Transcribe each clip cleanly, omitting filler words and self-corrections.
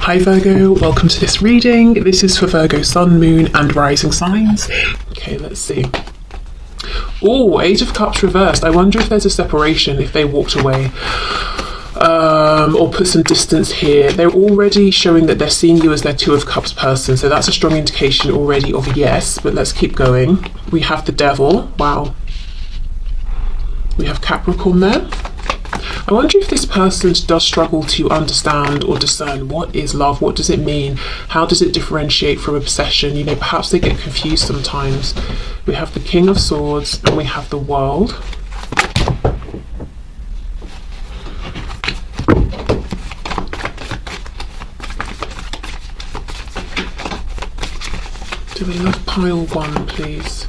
Hi Virgo, welcome to this reading. This is for Virgo Sun, Moon and Rising signs. Okay, let's see. Oh, Eight of Cups reversed. I wonder if there's a separation, if they walked away or put some distance here. They're already showing that they're seeing you as their Two of Cups person, so that's a strong indication already of yes, but let's keep going. We have the Devil. Wow. We have Capricorn there. I wonder if this person does struggle to understand or discern what is love, what does it mean, how does it differentiate from obsession. You know, perhaps they get confused sometimes. We have the King of Swords and we have the World. Do we love pile one, please?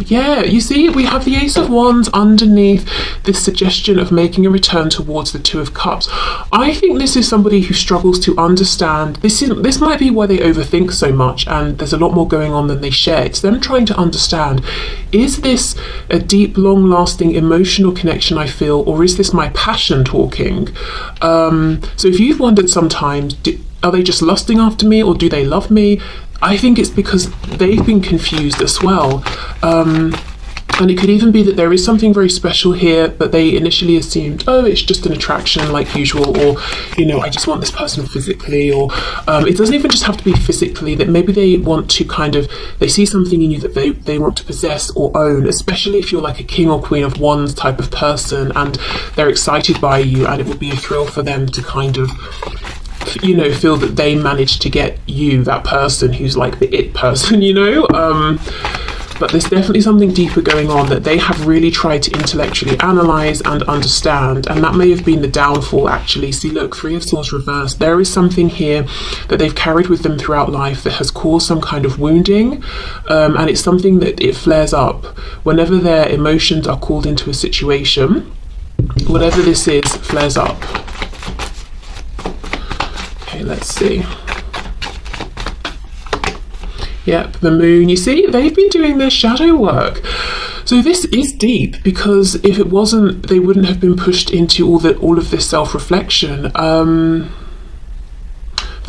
Yeah, you see, we have the Ace of Wands underneath this suggestion of making a return towards the Two of Cups. I think this is somebody who struggles to understand. This might be why they overthink so much, and there's a lot more going on than they share. It's them trying to understand, is this a deep, long-lasting emotional connection I feel, or is this my passion talking? So if you've wondered sometimes, are they just lusting after me, or do they love me? I think it's because they've been confused as well. And it could even be that there is something very special here, but they initially assumed, oh, it's just an attraction like usual, or, you know, I just want this person physically, or it doesn't even just have to be physically, that maybe they want to they see something in you that they want to possess or own, especially if you're like a King or Queen of Wands type of person, and they're excited by you, and it would be a thrill for them to you know, feel that they managed to get you, that person who's like the it person, you know. But there's definitely something deeper going on that they have really tried to intellectually analyze and understand, and that may have been the downfall actually. See, look, Three of Swords reversed. There is something here that they've carried with them throughout life that has caused some kind of wounding, and it's something that it flares up whenever their emotions are called into a situation. Whatever this is flares up. Okay, let's see. Yep, the Moon. You see, they've been doing their shadow work. So this is deep, because if it wasn't, they wouldn't have been pushed into all of this self-reflection. The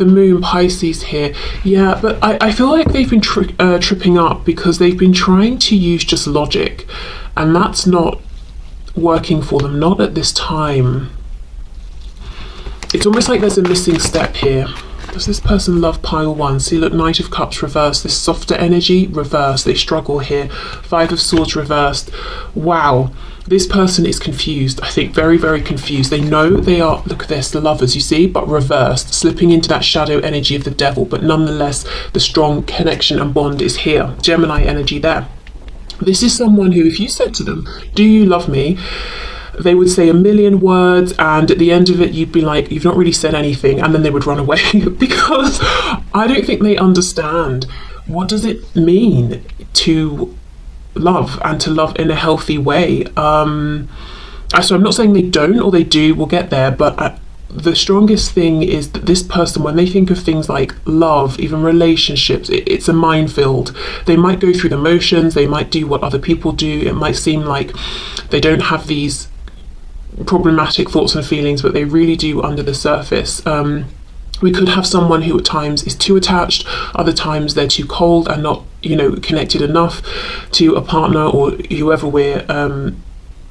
Moon, Pisces here. Yeah, but I feel like they've been tripping up because they've been trying to use just logic, and that's not working for them, not at this time. It's almost like there's a missing step here. Does this person love pile one? See, look, Knight of Cups reversed. This softer energy reversed. They struggle here. Five of Swords reversed. Wow, this person is confused. I think very, very confused. They know they are, look at this, the Lovers, you see, but reversed, slipping into that shadow energy of the Devil, but nonetheless the strong connection and bond is here. Gemini energy there. This is someone who, if you said to them, do you love me? They would say a million words, and at the end of it you'd be like, you've not really said anything, and then they would run away because I don't think they understand what does it mean to love, and to love in a healthy way. So I'm not saying they don't or they do, we'll get there, but the strongest thing is that this person, when they think of things like love, even relationships, it's a minefield. They might go through the motions, they might do what other people do, it might seem like they don't have these problematic thoughts and feelings, but they really do under the surface. We could have someone who at times is too attached, other times they're too cold and not, you know, connected enough to a partner or whoever we're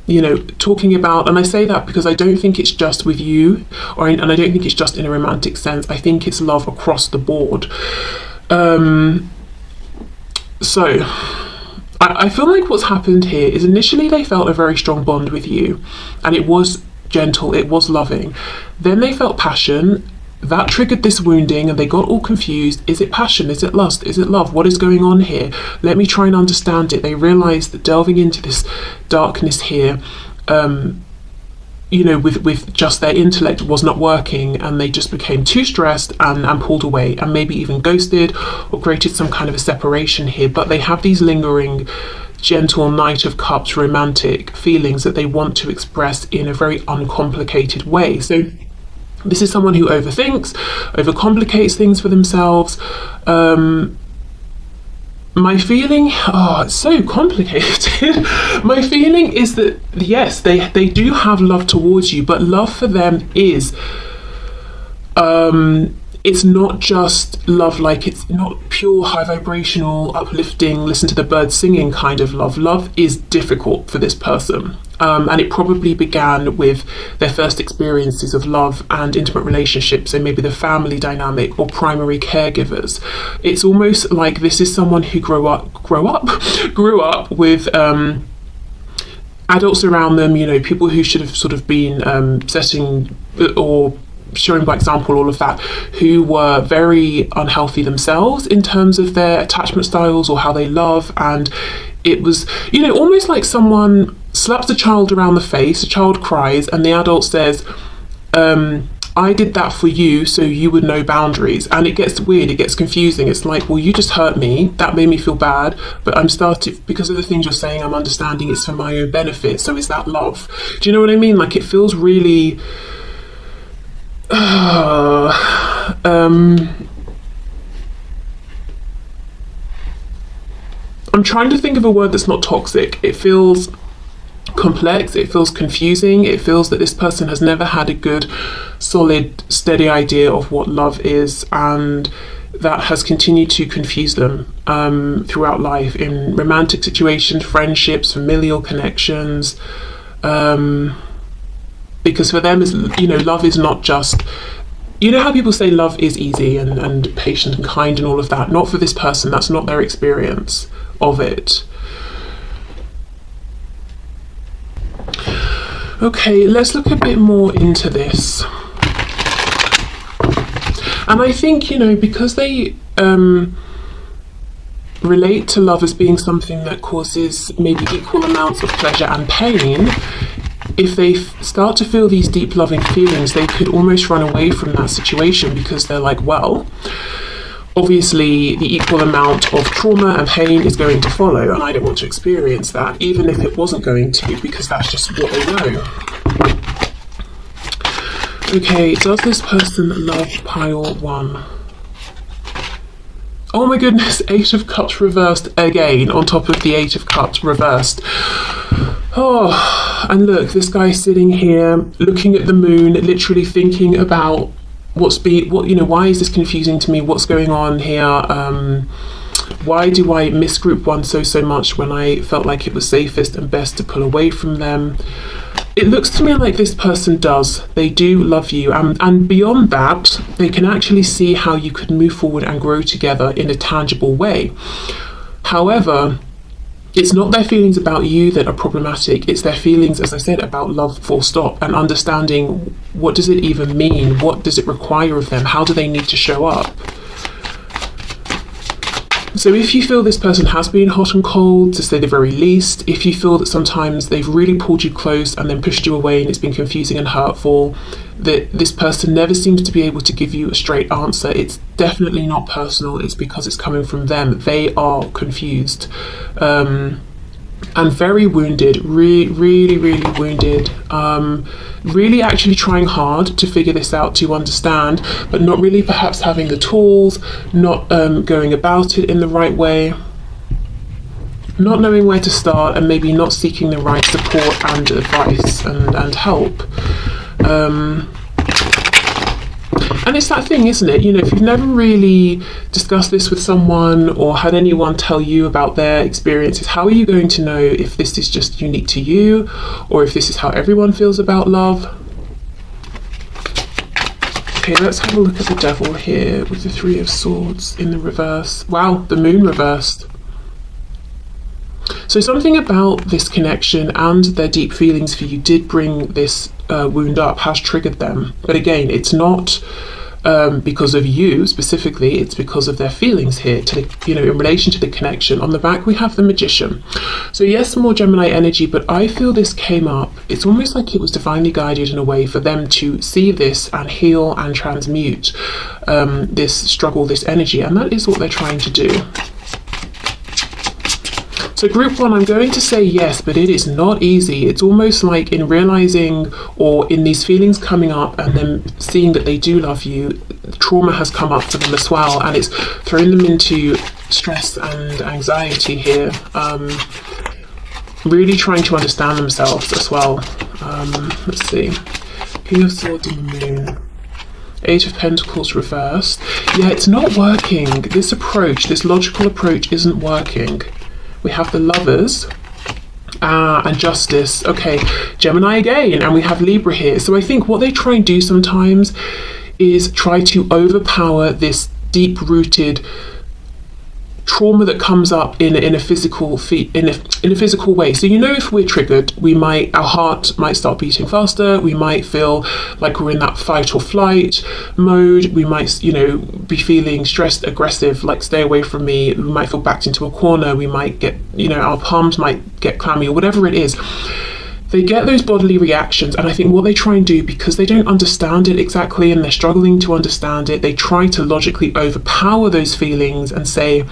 you know, talking about. And I say that because I don't think it's just with you, and I don't think it's just in a romantic sense. I think it's love across the board. So I feel like what's happened here is initially they felt a very strong bond with you, and it was gentle, it was loving. Then they felt passion. That triggered this wounding, and they got all confused. Is it passion? Is it lust? Is it love? What is going on here? Let me try and understand it. They realized that delving into this darkness here, you know, with just their intellect was not working, and they just became too stressed and pulled away, and maybe even ghosted or created some kind of a separation here. But they have these lingering, gentle Knight of Cups romantic feelings that they want to express in a very uncomplicated way. So this is someone who overthinks, overcomplicates things for themselves. My feeling, it's so complicated. My feeling is that, yes, they do have love towards you, but love for them is It's not just love, like it's not pure high vibrational, uplifting, listen to the birds singing kind of love. Love is difficult for this person. And it probably began with their first experiences of love and intimate relationships, and maybe the family dynamic or primary caregivers. It's almost like this is someone who grew up with adults around them, you know, people who should have sort of been setting or showing by example, all of that, who were very unhealthy themselves in terms of their attachment styles or how they love. And it was, you know, almost like someone slaps a child around the face, a child cries, and the adult says, I did that for you so you would know boundaries. And it gets weird, it gets confusing. It's like, well, you just hurt me, that made me feel bad, but I'm starting, because of the things you're saying, I'm understanding it's for my own benefit. So is that love? Do you know what I mean? Like, it feels really I'm trying to think of a word that's not toxic. It feels complex, it feels confusing, it feels that this person has never had a good, solid, steady idea of what love is, and that has continued to confuse them throughout life, in romantic situations, friendships, familial connections. Because for them, you know, love is not just, you know how people say love is easy and patient and kind and all of that. Not for this person, that's not their experience of it. Okay, let's look a bit more into this. And I think, you know, because they relate to love as being something that causes maybe equal amounts of pleasure and pain, if they start to feel these deep loving feelings, they could almost run away from that situation, because they're like, well, obviously the equal amount of trauma and pain is going to follow, and I don't want to experience that, even if it wasn't going to, because that's just what they know. Okay, does this person love pile 1? Oh my goodness, 8 of Cups reversed again, on top of the 8 of Cups reversed. Oh, and look, this guy sitting here looking at the moon, literally thinking about why is this confusing to me? What's going on here? Why do I miss group 1 so much when I felt like it was safest and best to pull away from them? It looks to me like this person does. They do love you. And beyond that, they can actually see how you could move forward and grow together in a tangible way. However, it's not their feelings about you that are problematic. It's their feelings, as I said, about love, full stop, and understanding, what does it even mean? What does it require of them? How do they need to show up? So if you feel this person has been hot and cold, to say the very least, if you feel that sometimes they've really pulled you close and then pushed you away and it's been confusing and hurtful, that this person never seems to be able to give you a straight answer, it's definitely not personal, it's because it's coming from them. They are confused and very wounded, really wounded, really actually trying hard to figure this out, to understand, but not really perhaps having the tools, not going about it in the right way, not knowing where to start, and maybe not seeking the right support and advice and help. And it's that thing, isn't it? You know, if you've never really discussed this with someone or had anyone tell you about their experiences, how are you going to know if this is just unique to you or if this is how everyone feels about love? Okay, let's have a look at the Devil here with the 3 of Swords in the reverse. Wow, the Moon reversed. So something about this connection and their deep feelings for you did bring this wound up, has triggered them. But again, it's not because of you specifically, it's because of their feelings here, in relation to the connection. On the back, we have the Magician. So yes, more Gemini energy, but I feel this came up. It's almost like it was divinely guided in a way for them to see this and heal and transmute this struggle, this energy, and that is what they're trying to do. So group 1, I'm going to say yes, but it is not easy. It's almost like in realizing or in these feelings coming up and then seeing that they do love you, trauma has come up for them as well, and it's thrown them into stress and anxiety here. Really trying to understand themselves as well. Let's see. King of Swords and the Moon. Eight of Pentacles reversed. Yeah, it's not working. This approach, this logical approach isn't working. We have the Lovers. And Justice. Okay, Gemini again, and we have Libra here. So I think what they try and do sometimes is try to overpower this deep-rooted trauma that comes up in a physical way. So if we're triggered, our heart might start beating faster. We might feel like we're in that fight or flight mode. We might be feeling stressed, aggressive, like stay away from me. We might feel backed into a corner. We might get our palms might get clammy or whatever it is. They get those bodily reactions, and I think what they try and do, because they don't understand it exactly and they're struggling to understand it, they try to logically overpower those feelings and say,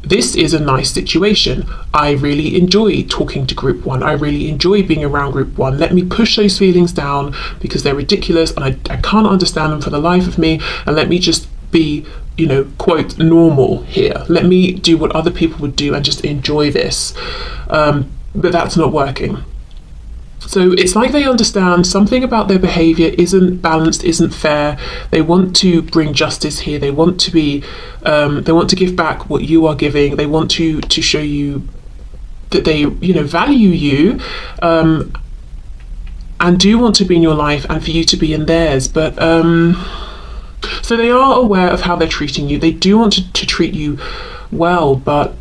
this is a nice situation. I really enjoy talking to group one. I really enjoy being around group one. Let me push those feelings down because they're ridiculous and I can't understand them for the life of me, and let me just be, quote, normal here. Let me do what other people would do and just enjoy this. But that's not working. So it's like they understand something about their behavior isn't balanced, isn't fair. They want to bring justice here. They want to be, they want to give back what you are giving. They want to show you that they, value you, and do want to be in your life and for you to be in theirs. But so they are aware of how they're treating you. They do want to treat you well, but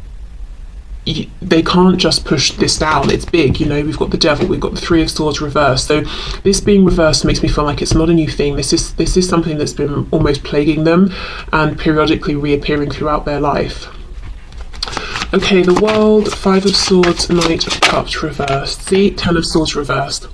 they can't just push this down. It's big, we've got the Devil, we've got the Three of Swords reversed. So this being reversed makes me feel like it's not a new thing. This is something that's been almost plaguing them and periodically reappearing throughout their life. Okay, the World, Five of Swords, Knight of Cups reversed. See, Ten of Swords reversed.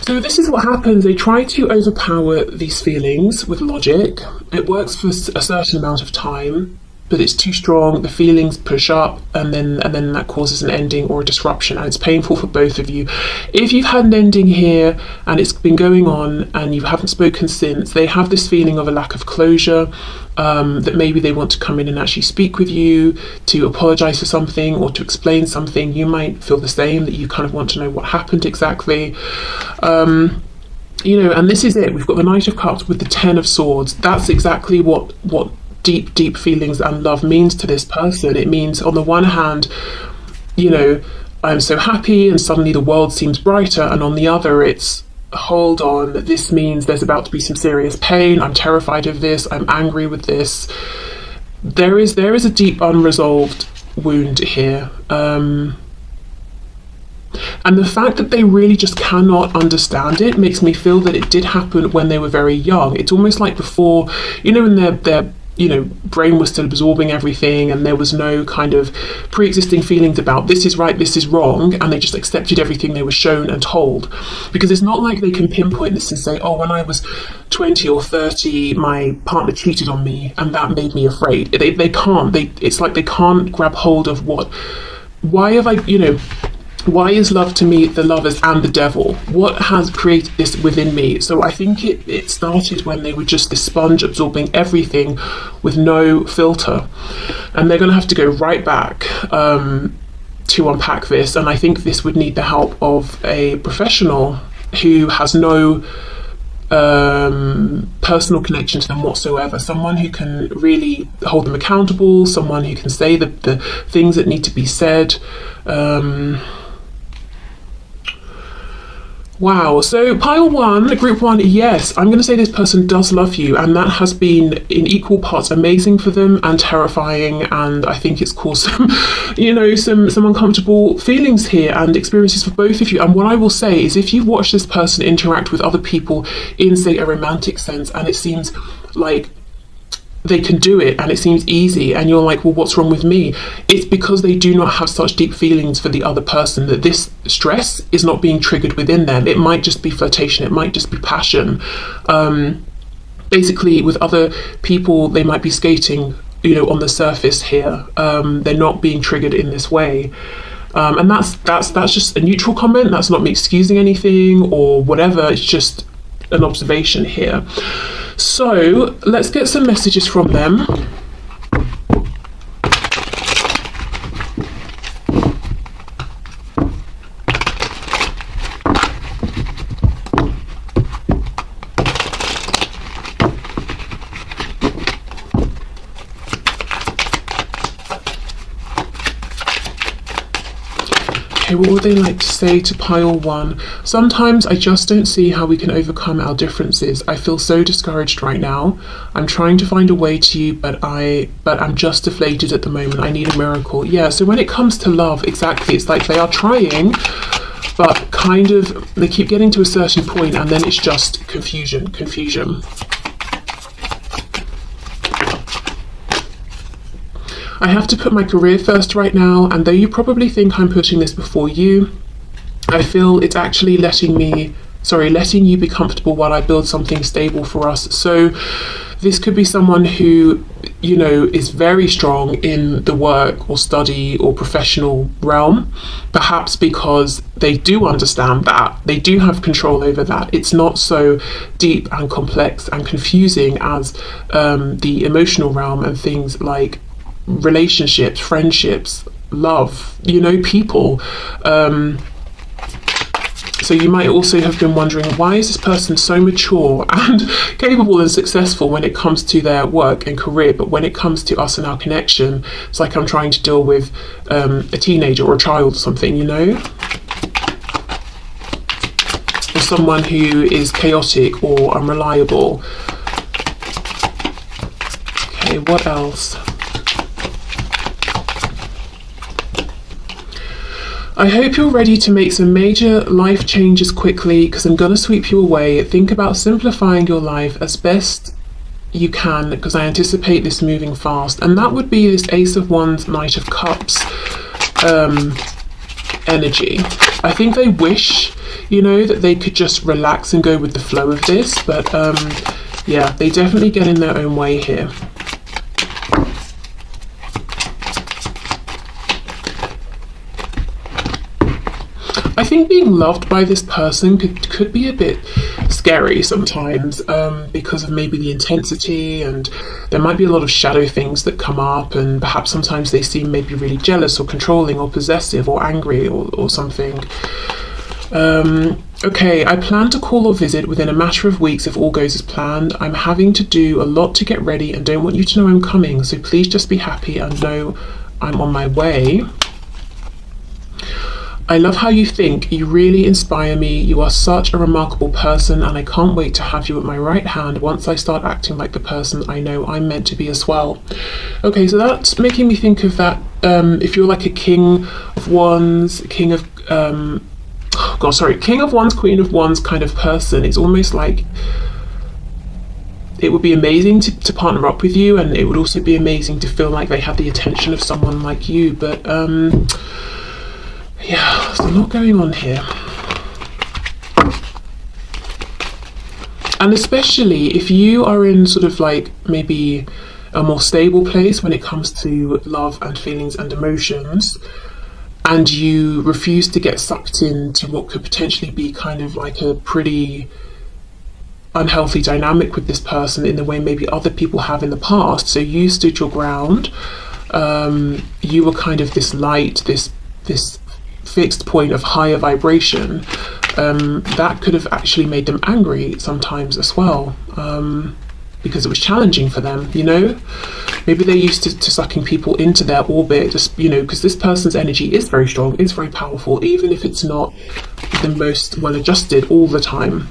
So this is what happens. They try to overpower these feelings with logic. It works for a certain amount of time, but it's too strong. The feelings push up, and then that causes an ending or a disruption, and it's painful for both of you. If you've had an ending here and it's been going on and you haven't spoken since, they have this feeling of a lack of closure, that maybe they want to come in and actually speak with you, to apologize for something or to explain something. You might feel the same, that you kind of want to know what happened exactly. And this is it. We've got the Knight of Cups with the Ten of Swords. That's exactly what deep feelings and love means to this person. It means, on the one hand, I'm so happy and suddenly the world seems brighter, and on the other it's, hold on, this means there's about to be some serious pain. I'm terrified of this. I'm angry with this. There is a deep unresolved wound here, and the fact that they really just cannot understand it makes me feel that it did happen when they were very young. It's almost like before, when their brain was still absorbing everything and there was no kind of pre-existing feelings about this is right, this is wrong, and they just accepted everything they were shown and told. Because it's not like they can pinpoint this and say, oh, when I was 20 or 30, my partner cheated on me and that made me afraid. They can't. It's like they can't grab hold of why is love to me the Lovers and the Devil? What has created this within me? So I think it started when they were just this sponge absorbing everything with no filter. And they're going to have to go right back to unpack this. And I think this would need the help of a professional who has no personal connection to them whatsoever. Someone who can really hold them accountable, someone who can say the things that need to be said. Wow, so pile one, group one, yes, I'm going to say this person does love you, and that has been in equal parts amazing for them and terrifying, and I think it's caused some uncomfortable feelings here and experiences for both of you. And what I will say is, if you've watched this person interact with other people in, say, a romantic sense, and it seems like they can do it and it seems easy, and you're like, well, what's wrong with me? It's because they do not have such deep feelings for the other person, that this stress is not being triggered within them. It might just be flirtation, it might just be passion. Basically, with other people, they might be skating, on the surface here. They're not being triggered in this way. And that's just a neutral comment. That's not me excusing anything or whatever. It's just an observation here. So let's get some messages from them. Okay, what would they like to say to pile 1? Sometimes I just don't see how we can overcome our differences. I feel so discouraged right now. I'm trying to find a way to you, but I'm just deflated at the moment. I need a miracle. Yeah, so when it comes to love, exactly, it's like they are trying, but kind of they keep getting to a certain point and then it's just confusion. I have to put my career first right now, and though you probably think I'm putting this before you, I feel it's actually letting you be comfortable while I build something stable for us. So this could be someone who, you know, is very strong in the work or study or professional realm, perhaps because they do understand that, they do have control over that. It's not so deep and complex and confusing as the emotional realm and things like relationships, friendships, love, you know, people. So you might also have been wondering, why is this person so mature and capable and successful when it comes to their work and career, but when it comes to us and our connection, it's like I'm trying to deal with a teenager or a child or something, you know? Or someone who is chaotic or unreliable. Okay, what else? I hope you're ready to make some major life changes quickly, because I'm going to sweep you away. Think about simplifying your life as best you can, because I anticipate this moving fast. And that would be this Ace of Wands, Knight of Cups energy. I think they wish, you know, that they could just relax and go with the flow of this. But yeah, they definitely get in their own way here. I think being loved by this person could be a bit scary sometimes, because of maybe the intensity, and there might be a lot of shadow things that come up, and perhaps sometimes they seem maybe really jealous or controlling or possessive or angry or something. Okay, I plan to call or visit within a matter of weeks if all goes as planned. I'm having to do a lot to get ready and don't want you to know I'm coming, so please just be happy and know I'm on my way. I love how you think. You really inspire me. You are such a remarkable person, and I can't wait to have you at my right hand once I start acting like the person I know I'm meant to be as well. Okay, so that's making me think of that. If you're like a King of Wands, King of Wands, Queen of Wands kind of person, it's almost like it would be amazing to partner up with you, and it would also be amazing to feel like they had the attention of someone like you. But yeah, there's a lot going on here. And especially if you are in sort of like maybe a more stable place when it comes to love and feelings and emotions, and you refuse to get sucked into what could potentially be kind of like a pretty unhealthy dynamic with this person in the way maybe other people have in the past. So you stood your ground. You were kind of this light, this fixed point of higher vibration. That could have actually made them angry sometimes as well, because it was challenging for them, you know. Maybe they're used to sucking people into their orbit, just, you know, because this person's energy is very strong, is very powerful, even if it's not the most well adjusted all the time.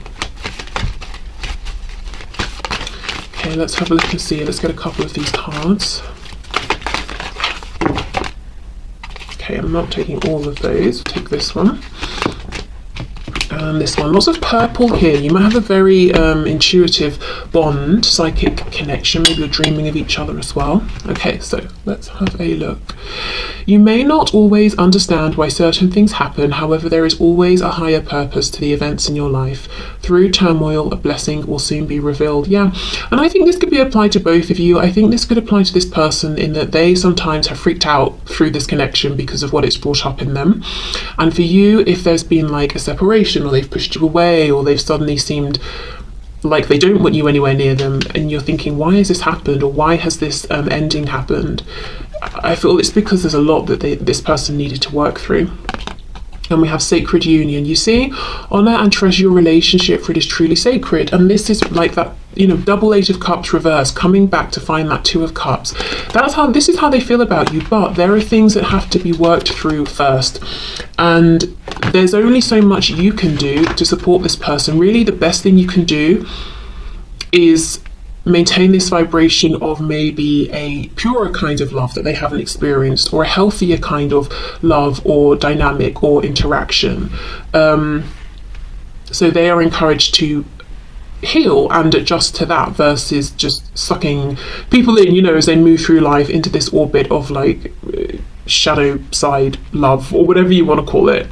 Okay, let's have a look and see. Let's get a couple of these cards. Okay, I'm not taking all of those. Take this one. And this one. Lots of purple here. You might have a very intuitive bond, psychic connection. Maybe you're dreaming of each other as well. Okay, so let's have a look. You may not always understand why certain things happen. However, there is always a higher purpose to the events in your life. Through turmoil, a blessing will soon be revealed. Yeah, and I think this could be applied to both of you. I think this could apply to this person in that they sometimes have freaked out through this connection because of what it's brought up in them. And for you, if there's been like a separation, or they've pushed you away, or they've suddenly seemed like they don't want you anywhere near them, and you're thinking, why has this happened, or why has this ending happened? I feel it's because there's a lot that this person needed to work through. And we have sacred union. You see, honor and treasure your relationship, for it is truly sacred. And this is like that, you know, double Eight of Cups reverse, coming back to find that Two of Cups. This is how they feel about you, but there are things that have to be worked through first. And there's only so much you can do to support this person. Really, the best thing you can do is maintain this vibration of maybe a purer kind of love that they haven't experienced, or a healthier kind of love or dynamic or interaction. So they are encouraged to heal and adjust to that, versus just sucking people in, you know, as they move through life into this orbit of like shadow side love, or whatever you want to call it.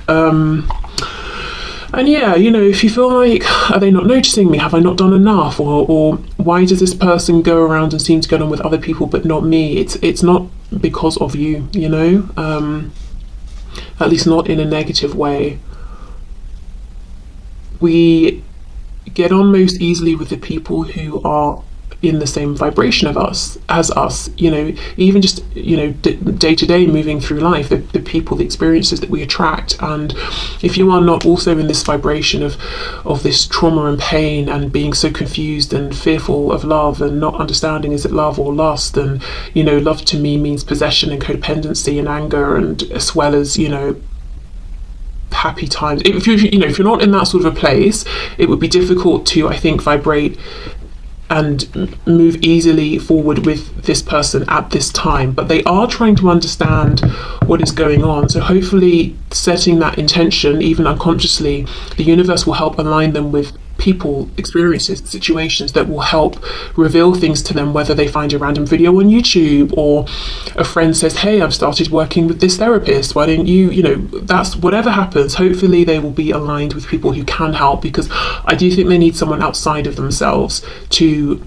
And yeah, you know, if you feel like, are they not noticing me? Have I not done enough? Or why does this person go around and seem to get on with other people but not me? It's not because of you, you know, at least not in a negative way. We get on most easily with the people who are in the same vibration as us, you know, even just, you know, day to day moving through life, the people, the experiences that we attract. And if you are not also in this vibration of this trauma and pain, and being so confused and fearful of love, and not understanding, is it love or lust? And, you know, love to me means possession and codependency and anger, and as well as, you know, happy times. If you're not in that sort of a place, it would be difficult to, I think, vibrate and move easily forward with this person at this time. But they are trying to understand what is going on, so hopefully setting that intention, even unconsciously, the universe will help align them with people, experiences, situations that will help reveal things to them, whether they find a random video on YouTube, or a friend says, hey, I've started working with this therapist, why don't you, you know, that's whatever happens. Hopefully they will be aligned with people who can help, because I do think they need someone outside of themselves to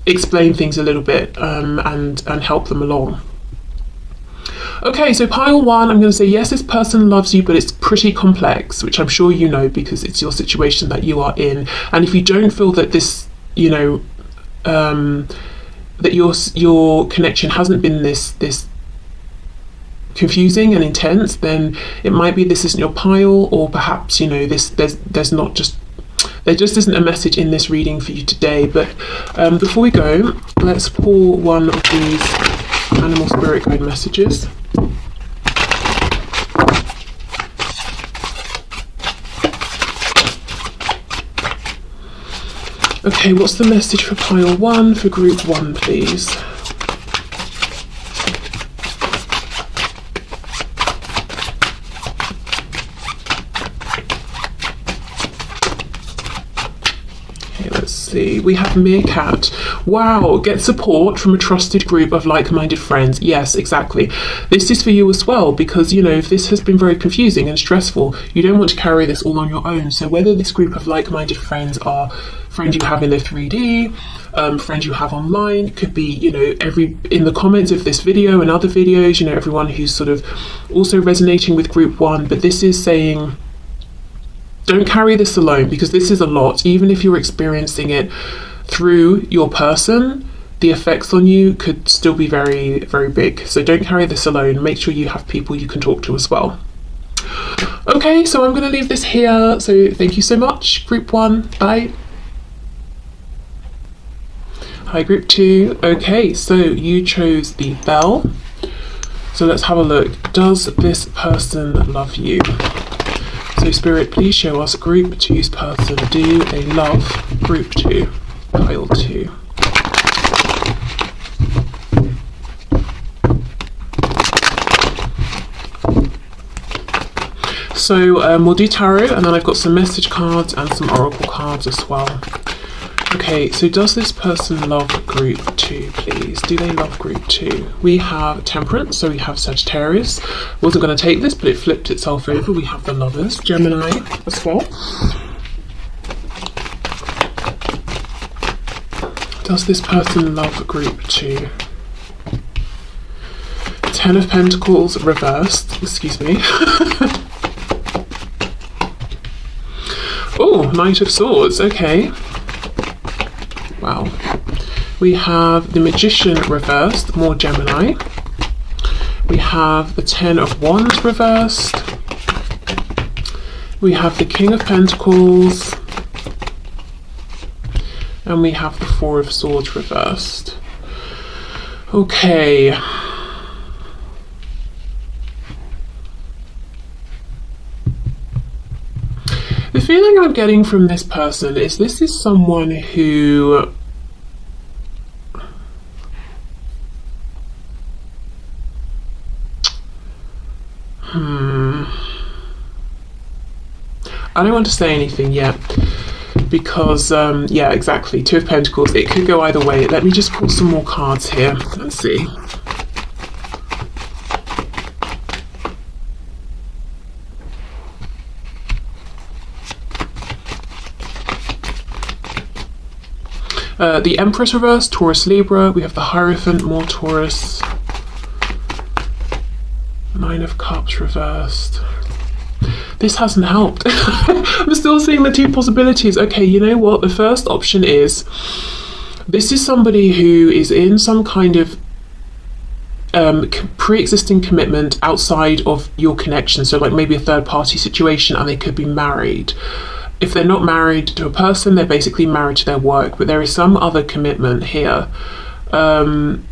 explain things a little bit, and help them along. Okay, so pile one, I'm going to say, yes, this person loves you, but it's pretty complex, which I'm sure you know, because it's your situation that you are in. And if you don't feel that this, you know, that your connection hasn't been this confusing and intense, then it might be this isn't your pile, or perhaps, you know, there just isn't a message in this reading for you today. But before we go, let's pull one of these animal spirit guide messages. Okay, what's the message for pile one, for group one, please? We have Meerkat. Wow, get support from a trusted group of like-minded friends. Yes, exactly. This is for you as well, because, you know, if this has been very confusing and stressful, you don't want to carry this all on your own. So whether this group of like-minded friends are friends you have in the 3D, friends you have online, could be, you know, in the comments of this video and other videos, you know, everyone who's sort of also resonating with group one. But this is saying, don't carry this alone, because this is a lot. Even if you're experiencing it through your person, the effects on you could still be very, very big. So don't carry this alone. Make sure you have people you can talk to as well. Okay, so I'm going to leave this here. So thank you so much, group one. Bye. Hi, group two. Okay, so you chose the bell. So let's have a look. Does this person love you? So Spirit, please show us group two's person. Do they love group two? Pile two. So we'll do tarot, and then I've got some message cards and some oracle cards as well. Okay, so does this person love group two, please? Do they love group two? We have Temperance, so we have Sagittarius. Wasn't going to take this, but it flipped itself over. We have the Lovers, Gemini as well. Does this person love group two? Ten of Pentacles reversed, excuse me. Oh, Knight of Swords, okay. Wow. We have the Magician reversed, more Gemini. We have the Ten of Wands reversed. We have the King of Pentacles. And we have the Four of Swords reversed. Okay. The feeling I'm getting from this person is this is someone who I don't want to say anything yet because, yeah, exactly. Two of Pentacles. It could go either way. Let me just pull some more cards here. Let's see. The Empress reversed, Taurus Libra. We have the Hierophant, more Taurus. Nine of Cups reversed. This hasn't helped. I'm still seeing the two possibilities. Okay, you know what? The first option is this is somebody who is in some kind of pre-existing commitment outside of your connection. So like maybe a third party situation, and they could be married. If they're not married to a person, they're basically married to their work, but there is some other commitment here. And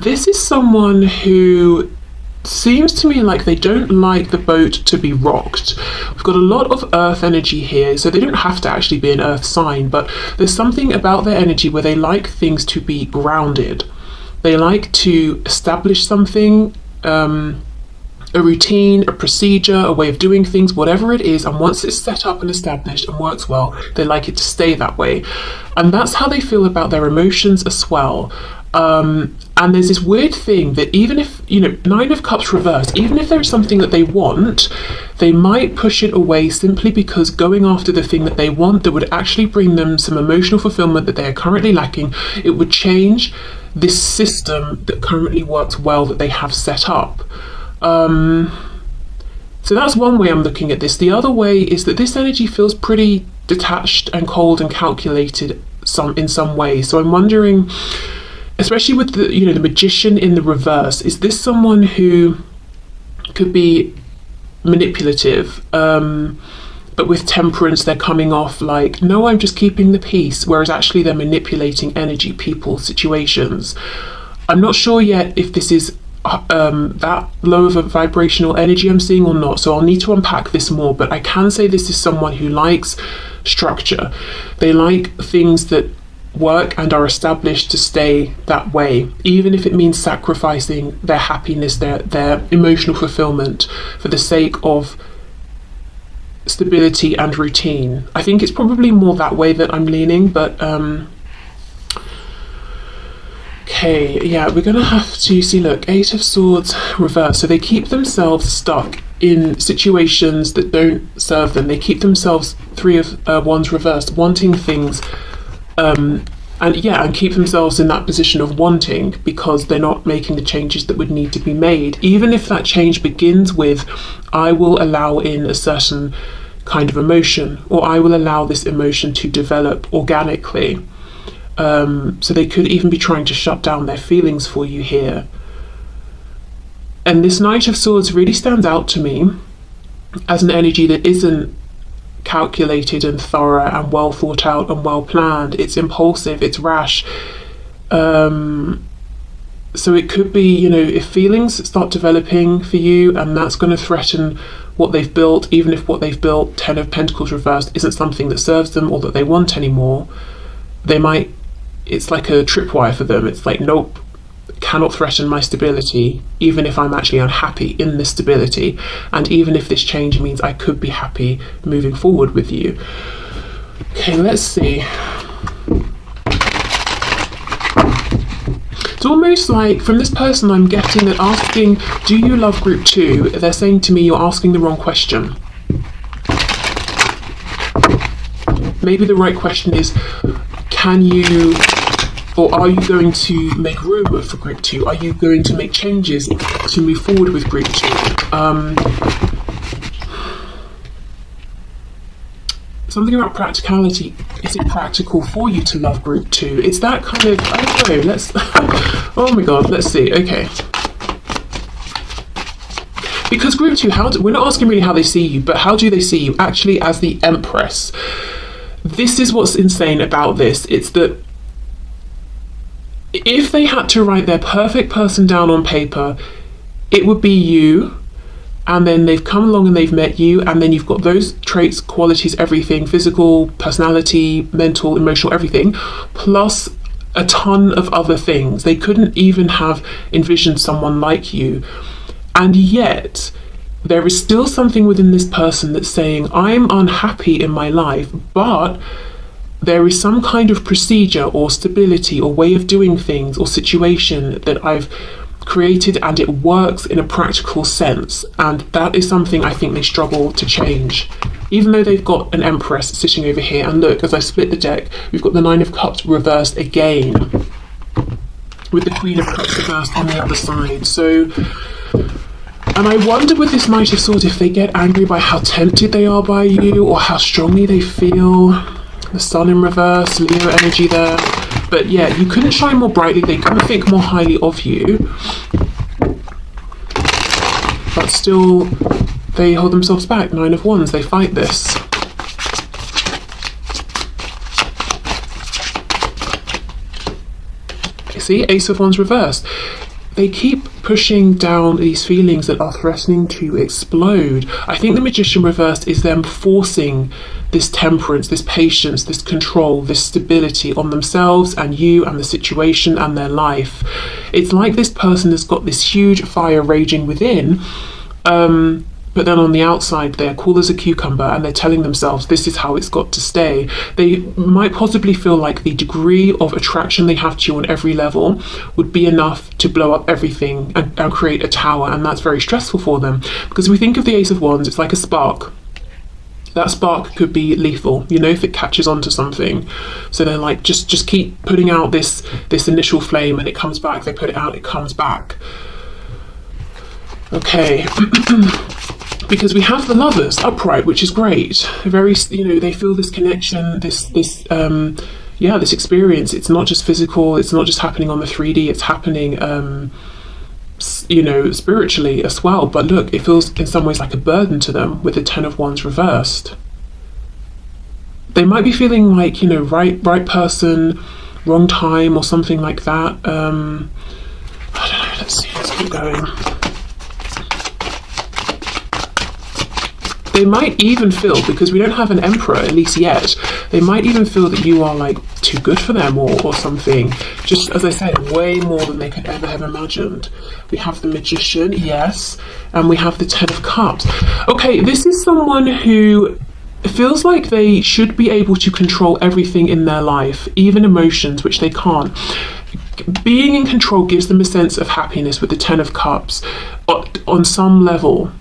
this is someone who seems to me like they don't like the boat to be rocked. We've got a lot of earth energy here, so they don't have to actually be an earth sign, but there's something about their energy where they like things to be grounded. They like to establish something, a routine, a procedure, a way of doing things, whatever it is, and once it's set up and established and works well, they like it to stay that way. And that's how they feel about their emotions as well. And there's this weird thing that even if, you know, Nine of Cups reversed, even if there's something that they want, they might push it away simply because going after the thing that they want that would actually bring them some emotional fulfillment that they are currently lacking, it would change this system that currently works well that they have set up. So that's one way I'm looking at this. The other way is that this energy feels pretty detached and cold and calculated in some way. So I'm wondering, especially with the, you know, the Magician in the reverse, is this someone who could be manipulative, but with Temperance they're coming off like, no, I'm just keeping the peace, whereas actually they're manipulating energy, people, situations. I'm not sure yet if this is that low of a vibrational energy I'm seeing or not, so I'll need to unpack this more, but I can say this is someone who likes structure. They like things that work and are established to stay that way, even if it means sacrificing their happiness, their emotional fulfillment for the sake of stability and routine. I think it's probably more that way that I'm leaning, but okay, yeah, we're gonna have to see, look, Eight of Swords reverse. So they keep themselves stuck in situations that don't serve them. They keep themselves, Three of Wands reversed, wanting things, and keep themselves in that position of wanting because they're not making the changes that would need to be made. Even if that change begins with, I will allow in a certain kind of emotion, or I will allow this emotion to develop organically. So they could even be trying to shut down their feelings for you here. And this Knight of Swords really stands out to me as an energy that isn't calculated and thorough and well thought out and well planned. It's impulsive, it's rash. So it could be, you know, if feelings start developing for you and that's going to threaten what they've built, even if what they've built, Ten of Pentacles reversed, isn't something that serves them or that they want anymore, they might, it's like a tripwire for them. It's like, nope, cannot threaten my stability, even if I'm actually unhappy in this stability, and even if this change means I could be happy moving forward with you. Okay, let's see. It's almost like from this person I'm getting that asking, do you love group 2? They're saying to me, you're asking the wrong question. Maybe the right question is, can you, or are you going to make room for group 2? Are you going to make changes to move forward with group 2? Something about practicality. Is it practical for you to love group 2? It's that kind of, I don't know, let's, oh my god, let's see, okay. Because group 2, we're not asking really how they see you, but how do they see you? Actually, as the Empress. This is what's insane about this. It's that if they had to write their perfect person down on paper, it would be you. And then they've come along and they've met you, and then you've got those traits, qualities, everything, physical, personality, mental, emotional, everything, plus a ton of other things. They couldn't even have envisioned someone like you. And yet, there is still something within this person that's saying, I'm unhappy in my life, but there is some kind of procedure or stability or way of doing things or situation that I've created, and it works in a practical sense. And that is something I think they struggle to change, even though they've got an Empress sitting over here. And look, as I split the deck, we've got the Nine of Cups reversed again, with the Queen of Cups reversed on the other side. So, and I wonder with this Knight of Swords if they get angry by how tempted they are by you, or how strongly they feel. The Sun in reverse, Leo energy there. But yeah, you couldn't shine more brightly, they couldn't think more highly of you. But still, they hold themselves back. Nine of Wands, they fight this. See, Ace of Wands reversed. They keep pushing down these feelings that are threatening to explode. I think the Magician reversed is them forcing this temperance, this patience, this control, this stability on themselves and you and the situation and their life. It's like this person has got this huge fire raging within, but then on the outside they're cool as a cucumber, and they're telling themselves this is how it's got to stay. They might possibly feel like the degree of attraction they have to you on every level would be enough to blow up everything and create a tower, and that's very stressful for them. Because if we think of the Ace of Wands, it's like a spark. That spark could be lethal, you know, if it catches onto something. So they're like, just keep putting out this initial flame, and it comes back. They put it out, it comes back. Okay. Because we have the Lovers upright, which is great. Very, you know, they feel this connection, this experience. It's not just physical, it's not just happening on the 3D, it's happening you know, spiritually as well. But look, it feels in some ways like a burden to them with the Ten of Wands reversed. They might be feeling like, you know, right person, wrong time, or something like that. I don't know, let's keep going. They might even feel, because we don't have an Emperor, at least yet, they might even feel that you are like too good for them or something. Just as I said, way more than they could ever have imagined. We have the Magician, yes, and we have the Ten of Cups. Okay, this is someone who feels like they should be able to control everything in their life, even emotions, which they can't. Being in control gives them a sense of happiness with the Ten of Cups on some level.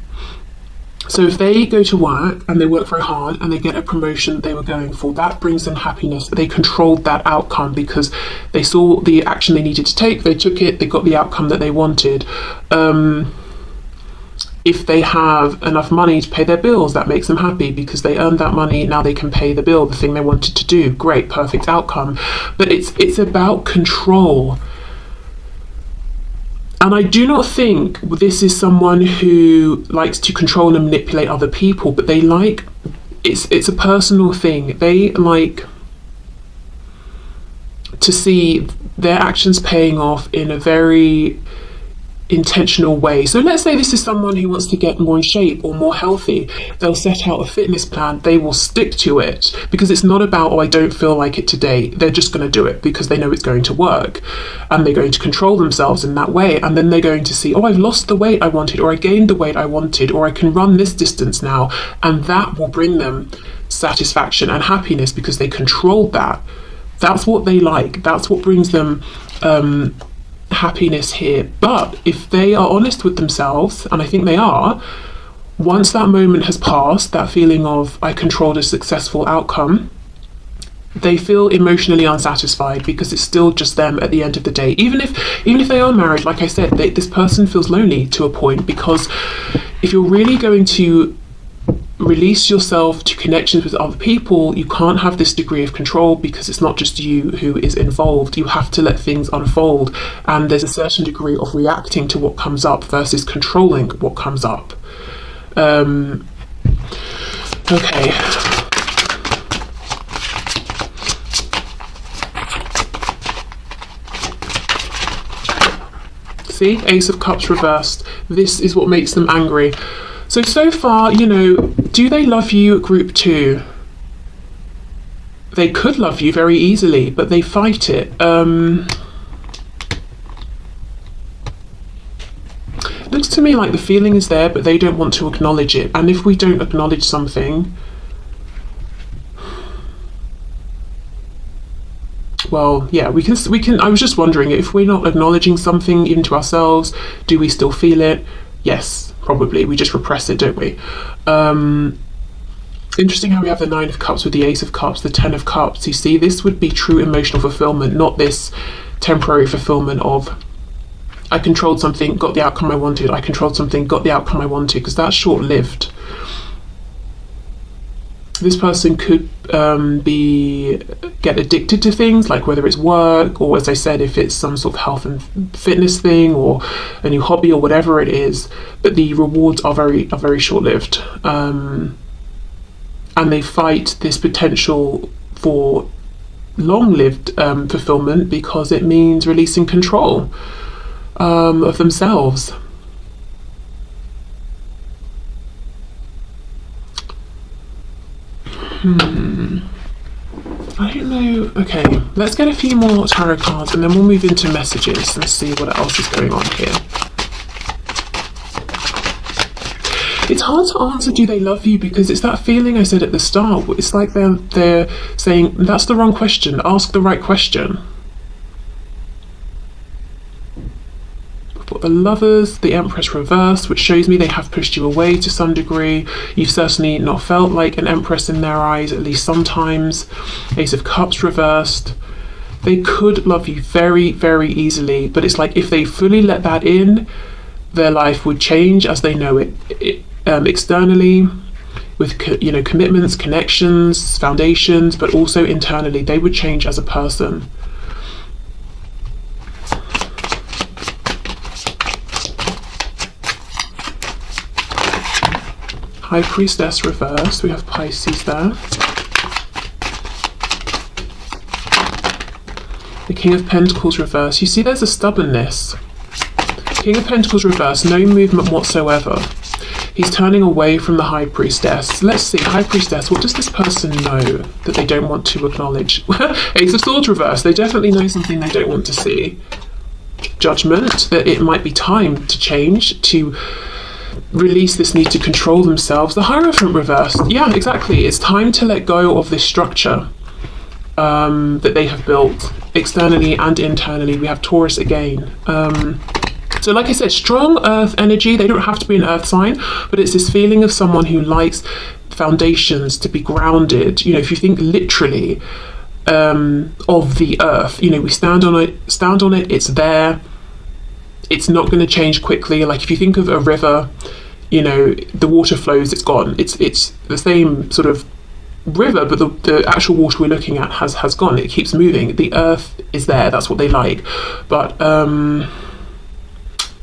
So if they go to work and they work very hard and they get a promotion that they were going for, that brings them happiness. They controlled that outcome because they saw the action they needed to take, they took it, they got the outcome that they wanted. If they have enough money to pay their bills, that makes them happy because they earned that money, now they can pay the bill, the thing they wanted to do. Great, perfect outcome. But it's about control. And I do not think this is someone who likes to control and manipulate other people, but they like, it's a personal thing. They like to see their actions paying off in a very intentional way. So let's say this is someone who wants to get more in shape or more healthy. They'll set out a fitness plan, they will stick to it because it's not about, oh, I don't feel like it today. They're just going to do it because they know it's going to work, and they're going to control themselves in that way. And then they're going to see, oh, I've lost the weight I wanted, or I gained the weight I wanted, or I can run this distance now, and that will bring them satisfaction and happiness because they controlled that. That's what they like. That's what brings them happiness here. But if they are honest with themselves, and I think they are, once that moment has passed, that feeling of I controlled a successful outcome, they feel emotionally unsatisfied because it's still just them at the end of the day. Even if they are married, like I said, this person feels lonely to a point, because if you're really going to release yourself to connections with other people, you can't have this degree of control because it's not just you who is involved. You have to let things unfold, and there's a certain degree of reacting to what comes up versus controlling what comes up. Okay. See, Ace of Cups reversed. This is what makes them angry. So far, you know, do they love you, group 2? They could love you very easily, but they fight it. Looks to me like the feeling is there, but they don't want to acknowledge it. And if we don't acknowledge something, well, yeah, we can, I was just wondering, if we're not acknowledging something even to ourselves, do we still feel it? Yes, probably. We just repress it, don't we? Interesting how we have the 9 of Cups with the Ace of Cups, the 10 of Cups. You see, this would be true emotional fulfillment, not this temporary fulfillment of, I controlled something, got the outcome I wanted. I controlled something, got the outcome I wanted, because that's short-lived. This person could get addicted to things, like whether it's work, or as I said, if it's some sort of health and fitness thing, or a new hobby, or whatever it is. But the rewards are very short-lived, and they fight this potential for long-lived fulfillment, because it means releasing control of themselves. I don't know. Okay, let's get a few more tarot cards and then we'll move into messages and see what else is going on here. It's hard to answer, do they love you? Because it's that feeling I said at the start. It's like they're saying, that's the wrong question, ask the right question. The Lovers, the Empress reversed, which shows me they have pushed you away to some degree. You've certainly not felt like an Empress in their eyes, at least sometimes. Ace of Cups reversed. They could love you very easily, but it's like if they fully let that in, their life would change as they know it externally, with commitments, connections, foundations, but also internally they would change as a person. High Priestess reversed, we have Pisces there. The King of Pentacles reversed. You see there's a stubbornness. King of Pentacles reversed, no movement whatsoever. He's turning away from the High Priestess. Let's see, High Priestess, what does this person know that they don't want to acknowledge? Ace of Swords reversed, they definitely know something they don't want to see. Judgment, that it might be time to change, to release this need to control themselves. The Hierophant reversed. Yeah, exactly. It's time to let go of this structure that they have built externally and internally. We have Taurus again. So like I said, strong earth energy. They don't have to be an earth sign, but it's this feeling of someone who likes foundations, to be grounded. You know, if you think literally of the earth, you know, we stand on it, it's there. It's not going to change quickly. Like if you think of a river, you know, the water flows, it's gone. It's the same sort of river, but the actual water we're looking at has gone. It keeps moving. The earth is there. That's what they like. But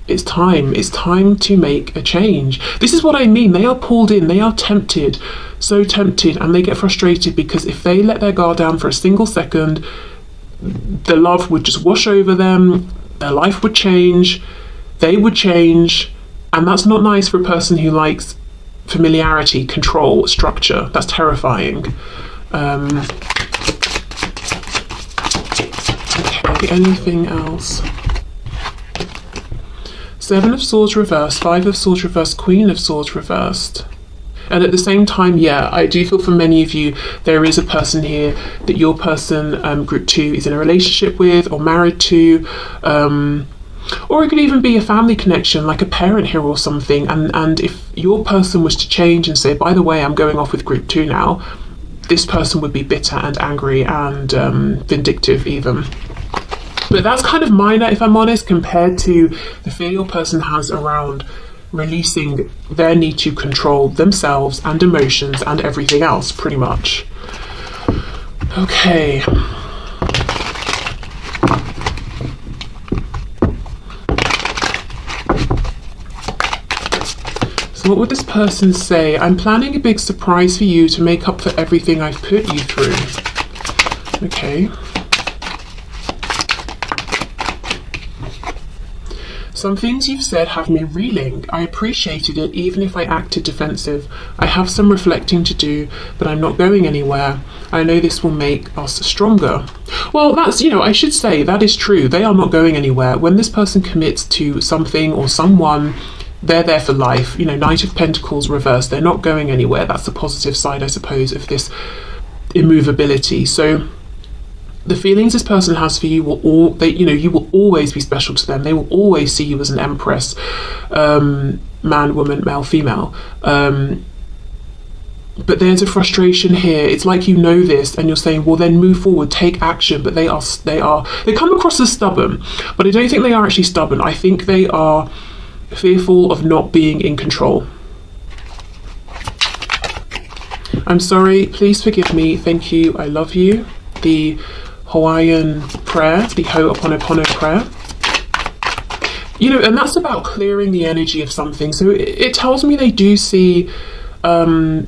it's time to make a change. This is what I mean. They are pulled in. They are tempted, so tempted, and they get frustrated because if they let their guard down for a single second, the love would just wash over them. Their life would change, they would change, and that's not nice for a person who likes familiarity, control, structure. That's terrifying. Okay, anything else? 7 of Swords reversed, 5 of Swords reversed, Queen of Swords reversed. And at the same time, yeah, I do feel for many of you, there is a person here that your person, group 2, is in a relationship with or married to. Or it could even be a family connection, like a parent here or something. And if your person was to change and say, by the way, I'm going off with group 2 now, this person would be bitter and angry and vindictive even. But that's kind of minor, if I'm honest, compared to the fear your person has around releasing their need to control themselves and emotions and everything else, pretty much. Okay. So What would this person say? I'm planning a big surprise for you to make up for everything I've put you through. Okay. Some things you've said have me reeling. I appreciated it even if I acted defensive. I have some reflecting to do, but I'm not going anywhere. I know this will make us stronger. Well, that's, I should say that is true. They are not going anywhere. When this person commits to something or someone, they're there for life. Knight of Pentacles reversed. They're not going anywhere. That's the positive side, I suppose, of this immovability. So the feelings this person has for you you will always be special to them. They will always see you as an empress, man, woman, male, female. But there's a frustration here. It's like this, and you're saying, well, then move forward, take action. But they come across as stubborn, but I don't think they are actually stubborn. I think they are fearful of not being in control. I'm sorry. Please forgive me. Thank you. I love you. The Hawaiian prayer, the Ho'oponopono prayer. And that's about clearing the energy of something. So it tells me they do see, the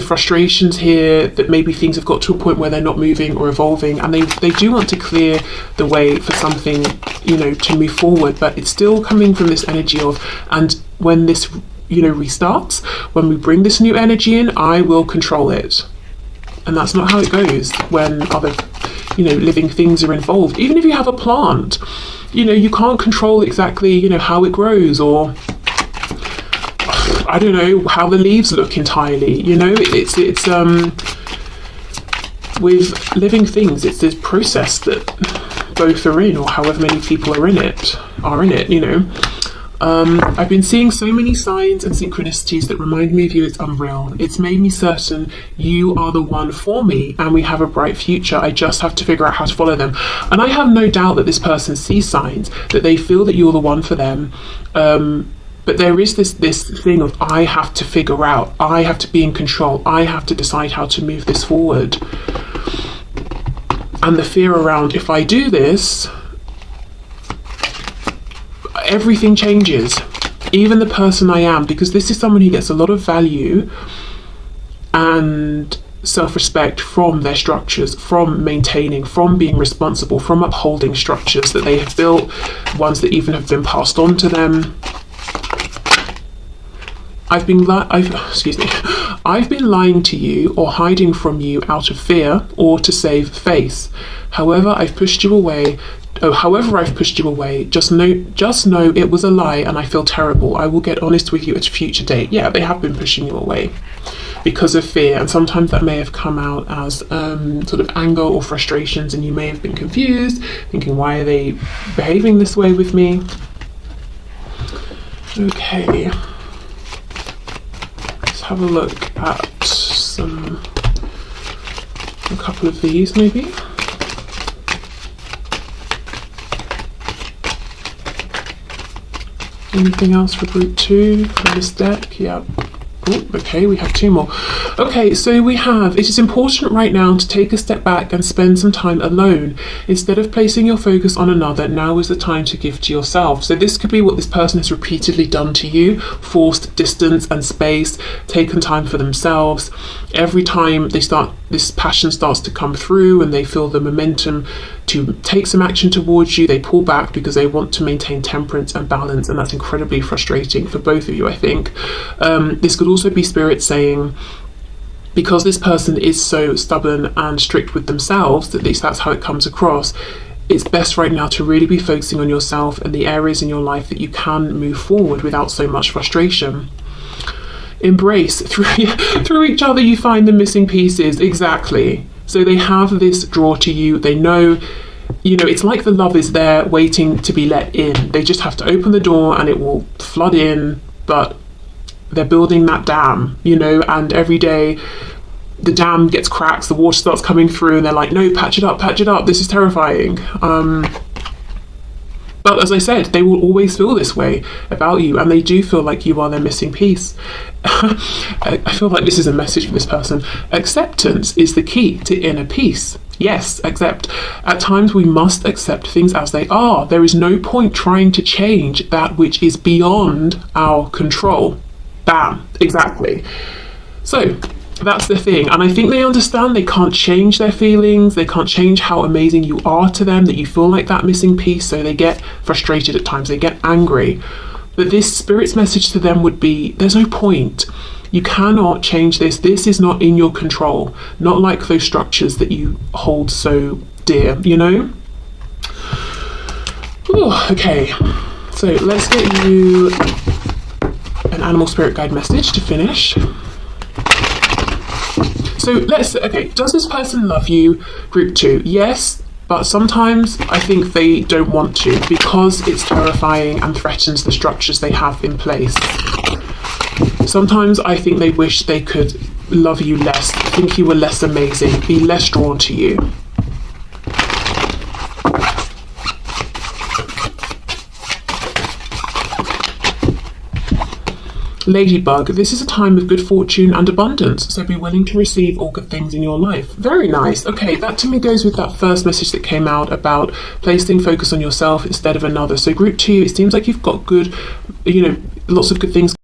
frustrations here, that maybe things have got to a point where they're not moving or evolving, and they do want to clear the way for something, to move forward. But it's still coming from this energy of, and when this, restarts, when we bring this new energy in, I will control it. And that's not how it goes when other, living things are involved. Even if you have a plant, you can't control exactly, how it grows, or I don't know, how the leaves look entirely. It's with living things, it's this process that both are in, or however many people are in it. I've been seeing so many signs and synchronicities that remind me of you. It's unreal. It's made me certain you are the one for me, and we have a bright future. I just have to figure out how to follow them. And I have no doubt that this person sees signs, that they feel that you're the one for them. But there is this thing of, I have to figure out, I have to be in control, I have to decide how to move this forward. And the fear around, if I do this, everything changes, even the person I am, because this is someone who gets a lot of value and self-respect from their structures, from maintaining, from being responsible, from upholding structures that they have built, ones that even have been passed on to them. I've been lying to you or hiding from you out of fear or to save face. However, I've pushed you away, just know it was a lie and I feel terrible. I will get honest with you at a future date. Yeah, they have been pushing you away because of fear, and sometimes that may have come out as sort of anger or frustrations, and you may have been confused, thinking, why are they behaving this way with me? Okay. Let's have a look at a couple of these maybe. Anything else for group 2 from this deck? Yeah. Oh, okay, we have 2 more. Okay, so we have, it is important right now to take a step back and spend some time alone. Instead of placing your focus on another, now is the time to give to yourself. So this could be what this person has repeatedly done to you, forced distance and space, taken time for themselves. Every time this passion starts to come through and they feel the momentum to take some action towards you, they pull back because they want to maintain temperance and balance, and that's incredibly frustrating for both of you, I think. This could also be spirit saying, because this person is so stubborn and strict with themselves, at least that's how it comes across, it's best right now to really be focusing on yourself and the areas in your life that you can move forward without so much frustration. Embrace, through each other you find the missing pieces. Exactly. So they have this draw to you. They know, it's like the love is there waiting to be let in. They just have to open the door and it will flood in, but they're building that dam, and every day the dam gets cracks, the water starts coming through, and they're like, no, patch it up, this is terrifying. But as I said, they will always feel this way about you, and they do feel like you are their missing piece. I feel like this is a message for this person. Acceptance is the key to inner peace. Yes, accept. At times we must accept things as they are. There is no point trying to change that which is beyond our control. Bam, exactly. So that's the thing. And I think they understand they can't change their feelings. They can't change how amazing you are to them, that you feel like that missing piece. So they get frustrated at times. They get angry. But this spirit's message to them would be, there's no point. You cannot change this. This is not in your control. Not like those structures that you hold so dear, you know? Ooh, okay, so let's get you an animal spirit guide message to finish. So okay, does this person love you? Group 2, yes, but sometimes I think they don't want to because it's terrifying and threatens the structures they have in place. Sometimes I think they wish they could love you less, think you were less amazing, be less drawn to you. Ladybug, this is a time of good fortune and abundance, so be willing to receive all good things in your life. Very nice. Okay, that to me goes with that first message that came out about placing focus on yourself instead of another. So group 2, it seems like you've got good, lots of good things